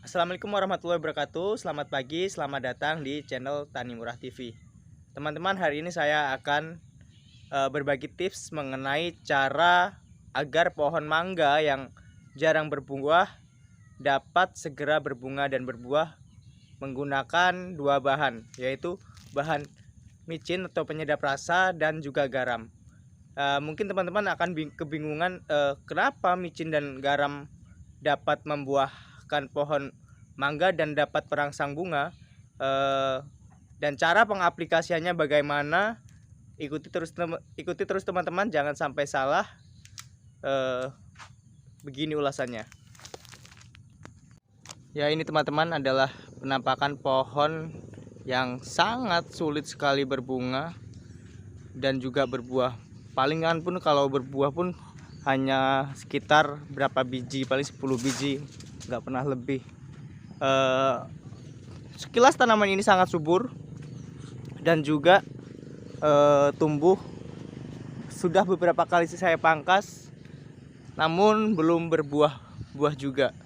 Assalamualaikum warahmatullahi wabarakatuh. Selamat pagi, selamat datang di channel Tani Murah TV. Teman-teman, hari ini saya akan berbagi tips mengenai cara agar pohon mangga yang jarang berbuah dapat segera berbunga dan berbuah menggunakan dua bahan, yaitu bahan micin atau penyedap rasa dan juga garam. Mungkin teman-teman akan kebingungan kenapa micin dan garam dapat membuahkan pohon mangga dan dapat perangsang bunga, dan cara pengaplikasiannya bagaimana. Ikuti terus teman-teman, jangan sampai salah. Begini ulasannya. Ya, ini teman-teman adalah penampakan pohon yang sangat sulit sekali berbunga dan juga berbuah. Palingan pun kalau berbuah pun hanya sekitar berapa biji, paling 10 biji, nggak pernah lebih. Sekilas tanaman ini sangat subur dan juga tumbuh. Sudah beberapa kali saya pangkas, namun belum berbuah juga.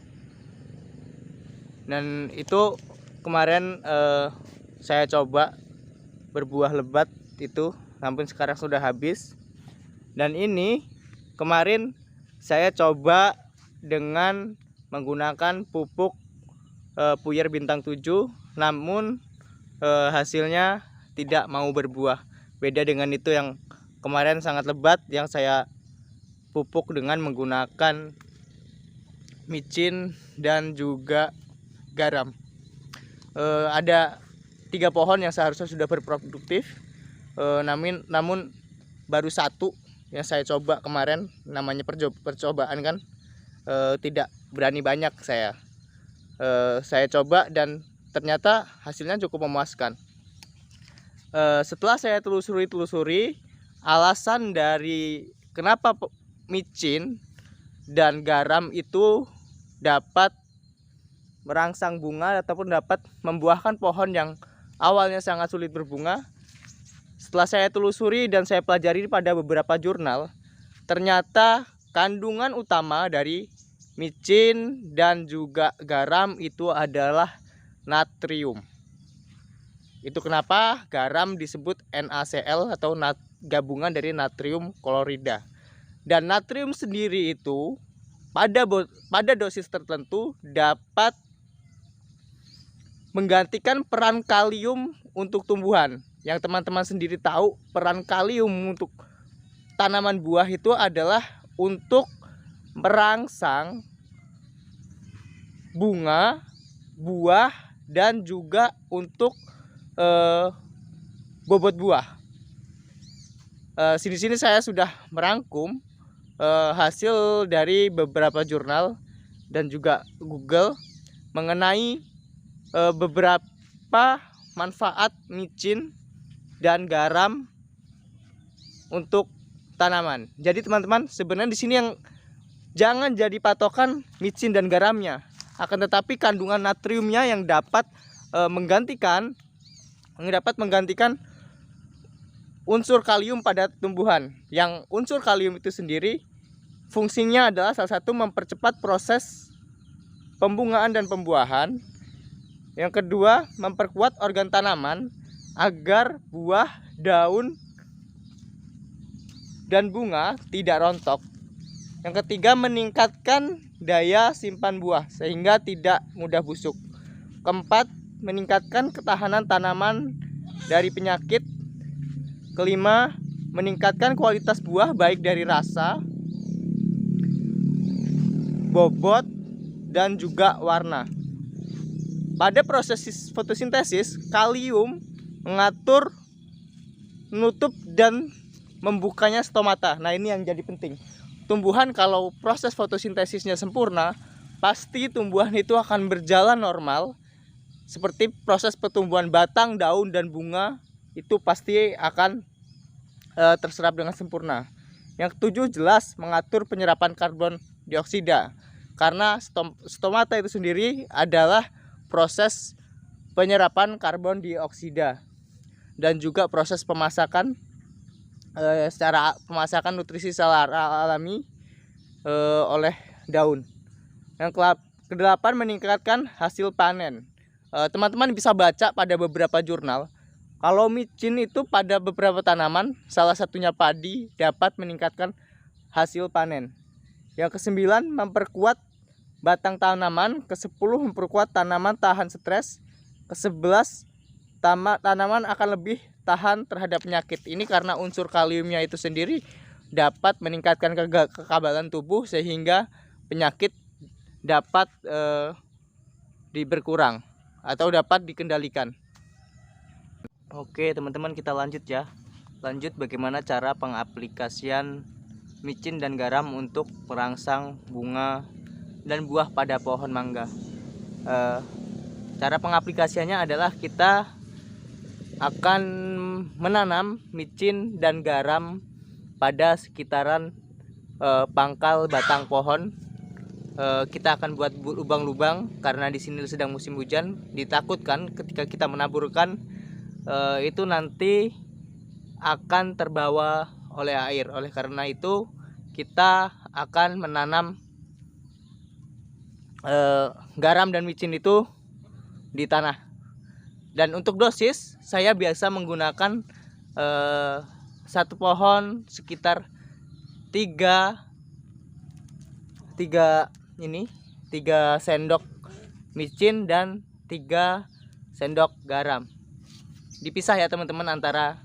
Dan itu kemarin saya coba berbuah lebat itu, namun sekarang sudah habis. Dan ini kemarin saya coba dengan menggunakan pupuk puyer bintang 7, namun hasilnya tidak mau berbuah. Beda dengan itu yang kemarin sangat lebat, yang saya pupuk dengan menggunakan micin dan juga garam. Ada 3 pohon yang seharusnya sudah berproduktif, namun baru satu yang saya coba kemarin, namanya percobaan kan. Tidak berani banyak saya coba dan ternyata hasilnya cukup memuaskan. Setelah saya telusuri alasan dari kenapa micin dan garam itu dapat merangsang bunga ataupun dapat membuahkan pohon yang awalnya sangat sulit berbunga. Setelah saya telusuri dan saya pelajari pada beberapa jurnal, ternyata kandungan utama dari micin dan juga garam itu adalah natrium. Itu kenapa garam disebut NaCl atau gabungan dari natrium klorida. Dan natrium sendiri itu pada dosis tertentu dapat menggantikan peran kalium untuk tumbuhan. Yang teman-teman sendiri tahu, peran kalium untuk tanaman buah itu adalah untuk merangsang bunga, buah, dan juga untuk bobot buah. Sini saya sudah merangkum hasil dari beberapa jurnal dan juga Google mengenai beberapa manfaat micin dan garam untuk tanaman. Jadi teman-teman, sebenarnya di sini yang jangan jadi patokan micin dan garamnya, akan tetapi kandungan natriumnya yang dapat menggantikan unsur kalium pada tumbuhan. Yang unsur kalium itu sendiri fungsinya adalah salah satu mempercepat proses pembungaan dan pembuahan. Yang kedua, memperkuat organ tanaman agar buah, daun, dan bunga tidak rontok. Yang ketiga, meningkatkan daya simpan buah sehingga tidak mudah busuk. Keempat, meningkatkan ketahanan tanaman dari penyakit. Kelima, meningkatkan kualitas buah baik dari rasa, bobot, dan juga warna. Pada proses fotosintesis, kalium mengatur, menutup, dan membukanya stomata. Nah, ini yang jadi penting. Tumbuhan kalau proses fotosintesisnya sempurna, pasti tumbuhan itu akan berjalan normal. Seperti proses pertumbuhan batang, daun, dan bunga, itu pasti akan terserap dengan sempurna. Yang ketujuh, jelas mengatur penyerapan karbon dioksida. Karena stomata itu sendiri adalah proses penyerapan karbon dioksida dan juga proses pemasakan secara pemasakan nutrisi secara alami oleh daun. Yang Kedelapan, meningkatkan hasil panen. Teman-teman bisa baca pada beberapa jurnal, kalau micin itu pada beberapa tanaman, salah satunya padi, dapat meningkatkan hasil panen. Yang ke-9, memperkuat batang tanaman. Ke-10, memperkuat tanaman tahan stres. Ke-11, tanaman akan lebih tahan terhadap penyakit. Ini karena unsur kaliumnya itu sendiri dapat meningkatkan kekebalan tubuh sehingga penyakit dapat berkurang atau dapat dikendalikan. Oke teman-teman, kita lanjut ya. Lanjut bagaimana cara pengaplikasian micin dan garam untuk merangsang bunga dan buah pada pohon mangga. Cara pengaplikasiannya adalah kita akan menanam micin dan garam pada sekitaran pangkal batang pohon. Kita akan buat lubang-lubang karena di sini sedang musim hujan. Ditakutkan ketika kita menaburkan itu nanti akan terbawa oleh air. Oleh karena itu kita akan menanam garam dan micin itu di tanah. Dan untuk dosis saya biasa menggunakan satu pohon sekitar 3 sendok micin dan 3 sendok garam. Dipisah ya teman-teman antara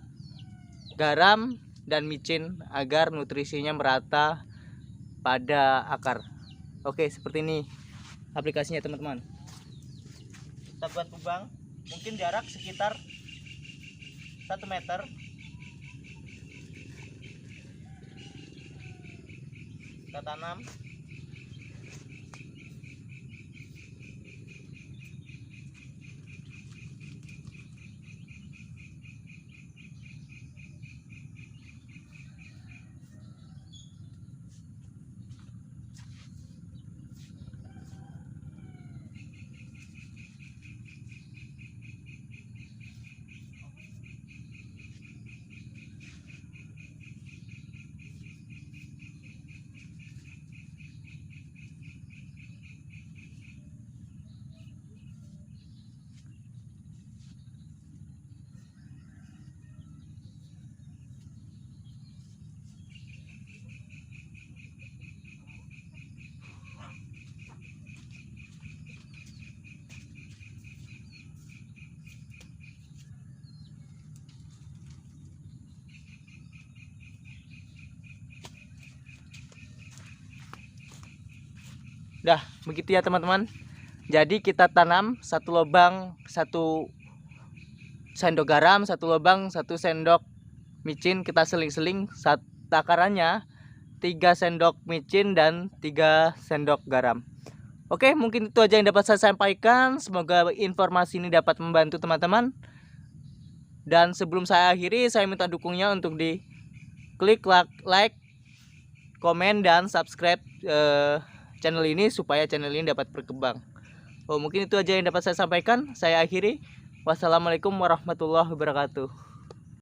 garam dan micin agar nutrisinya merata pada akar. Oke, seperti ini aplikasinya teman-teman. Kita buat lubang, mungkin jarak sekitar 1 meter. Kita tanam. Dah, begitu ya teman-teman. Jadi kita tanam satu lubang 1 sendok garam, 1 lubang 1 sendok micin, kita seling-seling. Takarannya 3 sendok micin dan 3 sendok garam. Oke, mungkin itu aja yang dapat saya sampaikan. Semoga informasi ini dapat membantu teman-teman. Dan sebelum saya akhiri, saya minta dukungnya untuk di klik like, komen, dan subscribe channel ini supaya channel ini dapat berkembang. Mungkin itu aja yang dapat saya sampaikan. Saya akhiri. Wassalamualaikum warahmatullahi wabarakatuh.